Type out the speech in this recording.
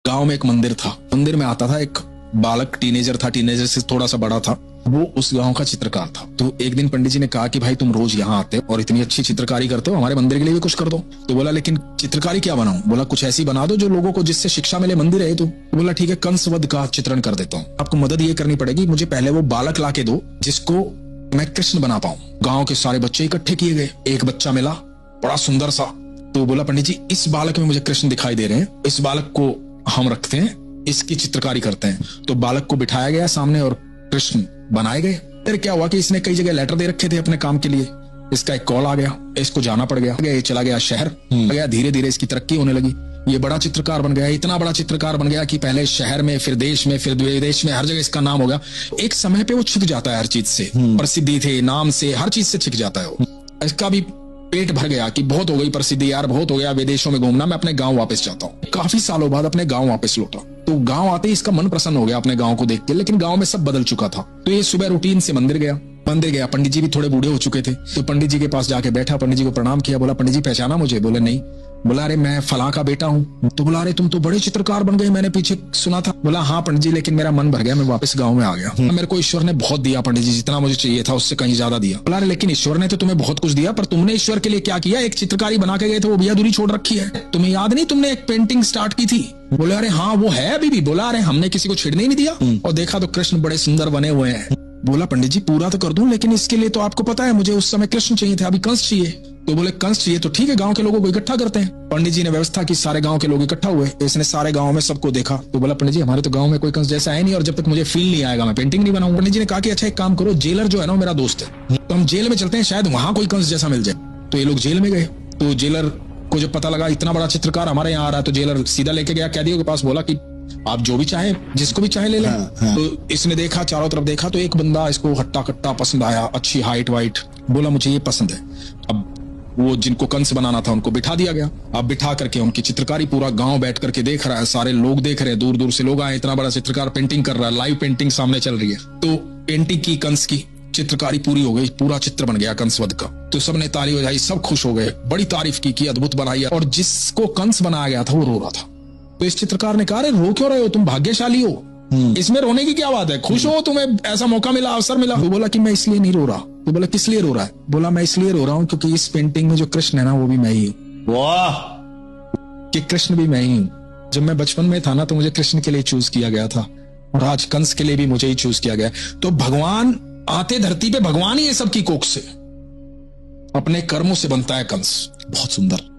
गांव में एक मंदिर था। मंदिर में आता था एक बालक, टीनेजर था, टीनेजर से थोड़ा सा बड़ा था। वो उस गांव का चित्रकार था। तो एक दिन पंडित जी ने कहा कि भाई तुम रोज यहाँ आते हो और इतनी अच्छी चित्रकारी करते हो, हमारे मंदिर के लिए भी कुछ कर दो। तो बोला लेकिन चित्रकारी क्या बनाऊं? बोला कुछ ऐसी बना दो जो लोगों को जिससे शिक्षा मिले, मंदिर है तो बोला ठीक है, कंस वध का चित्रण कर देता हूँ। आपको मदद ये करनी पड़ेगी, मुझे पहले वो बालक ला के दो जिसको मैं कृष्ण बना पाऊं। गाँव के सारे बच्चे इकट्ठे किए गए, एक बच्चा मिला बड़ा सुंदर सा। तो बोला पंडित जी इस बालक में मुझे कृष्ण दिखाई दे रहे हैं, इस बालक को हम रखते हैं, इसकी चित्रकारी करते हैं। तो बालक को बिठाया गया सामने और कृष्ण बनाए गए। फिर क्या हुआ कि इसने कई जगह लेटर दे रखे थे अपने काम के लिए। इसका एक कॉल आ गया, इसको जाना पड़ गया, ये चला गया शहर गया। धीरे धीरे इसकी तरक्की होने लगी, ये बड़ा चित्रकार बन गया। इतना बड़ा चित्रकार बन गया कि पहले शहर में, फिर देश में, फिर विदेश में, हर जगह इसका नाम हो गया। एक समय पे वो छिक जाता है हर चीज से, प्रसिद्धि थे, नाम से, हर चीज से छिक जाता है वो। इसका भी पेट भर गया कि बहुत हो गई प्रसिद्धि यार, बहुत हो गया विदेशों में घूमना, मैं अपने गांव वापस जाता हूँ। काफी सालों बाद अपने गांव वापस लौटा। तो गांव आते ही इसका मन प्रसन्न हो गया अपने गांव को देख के, लेकिन गांव में सब बदल चुका था। तो ये सुबह रूटीन से मंदिर गया। पंडित जी भी थोड़े बूढ़े हो चुके थे। तो पंडित जी के पास जाके बैठा, पंडित जी को प्रणाम किया। बोला पंडित जी पहचाना मुझे? बोले नहीं। बोला अरे मैं फलां का बेटा हूँ। तो बोला अरे तुम तो बड़े चित्रकार बन गए, मैंने पीछे सुना था। बोला हाँ पंडित जी, लेकिन मेरा मन भर गया, मैं वापस गांव में आ गया। मेरे को ईश्वर ने बहुत दिया पंडित जी, जितना मुझे चाहिए था उससे कहीं ज्यादा दिया। बोला अरे लेकिन ईश्वर ने तो तुम्हें बहुत कुछ दिया, पर तुमने ईश्वर के लिए क्या किया? एक चित्रकारी बना के गए थे, वो भी अधूरी छोड़ रखी है। तुम्हें याद नहीं तुमने एक पेंटिंग स्टार्ट की थी? बोले अरे हाँ वो है अभी भी। बोला अरे हमने किसी को छेड़ने ही नहीं दिया, और देखा तो कृष्ण बड़े सुंदर बने हुए हैं। बोला पंडित जी पूरा तो कर दूं, लेकिन इसके लिए तो आपको पता है मुझे उस समय कृष्ण चाहिए थे, अभी कंस चाहिए। तो बोले कंस चाहिए तो ठीक है, गांव के लोगों को इकट्ठा करते हैं। पंडित जी ने व्यवस्था की, सारे गांव के लोग इकट्ठा हुए। इसने सारे गांव में सबको देखा। तो बोला पंडित जी हमारे तो गांव में कोई कंस जैसा है नहीं, और जब तक मुझे फील नहीं आएगा मैं पेंटिंग नहीं बनाऊंगा। पंडित जी ने कहा कि अच्छा एक काम करो, जेलर जो है ना मेरा दोस्त है, तो हम जेल में चलते हैं, शायद वहां कोई कंस जैसा मिल जाए। तो ये लोग जेल में गए। तो जेलर को जब पता लगा इतना बड़ा चित्रकार हमारे यहाँ आ रहा है, तो जेलर सीधा लेके गया कैदियों के पास। बोला कि आप जो भी चाहे, जिसको भी चाहे ले लें। तो इसने देखा, चारों तरफ देखा, तो एक बंदा इसको हट्टा कट्टा पसंद आया, अच्छी हाइट वाइट। बोला मुझे ये पसंद है। अब वो जिनको कंस बनाना था उनको बिठा दिया गया। अब बिठा करके उनकी चित्रकारी पूरा गांव बैठ करके देख रहा है, सारे लोग देख रहे हैं, दूर दूर से लोग आए। इतना बड़ा चित्रकार पेंटिंग कर रहा है, लाइव पेंटिंग सामने चल रही है। तो पेंटिंग की, कंस की चित्रकारी पूरी हो गई, पूरा चित्र बन गया कंस वध का। तो सबने ताली बजाई, सब खुश हो गए, बड़ी तारीफ की अद्भुत बनाई। और जिसको कंस बनाया गया था वो रो रहा था। तो इस चित्रकार ने कहा अरे रो क्यों रहे हो, तुम भाग्यशाली हो, इसमें रोने की क्या बात है, खुश हो, तुम्हें ऐसा मौका मिला, अवसर मिला। तो बोला कि मैं इसलिए नहीं रो रहा। तो बोला किस लिए रो रहा है? बोला मैं इसलिए रो रहा हूँ क्योंकि इस पेंटिंग में जो कृष्ण है ना वो भी मैं ही हूँ। वाह, कि कृष्ण भी मैं ही हूँ। जब मैं बचपन में था ना तो मुझे कृष्ण के लिए चूज किया गया था, और आज कंस के लिए भी मुझे ही चूज किया गया। तो भगवान आते धरती पे, भगवान ही ये सब की कोख से, अपने कर्मों से बनता है कंस। बहुत सुंदर।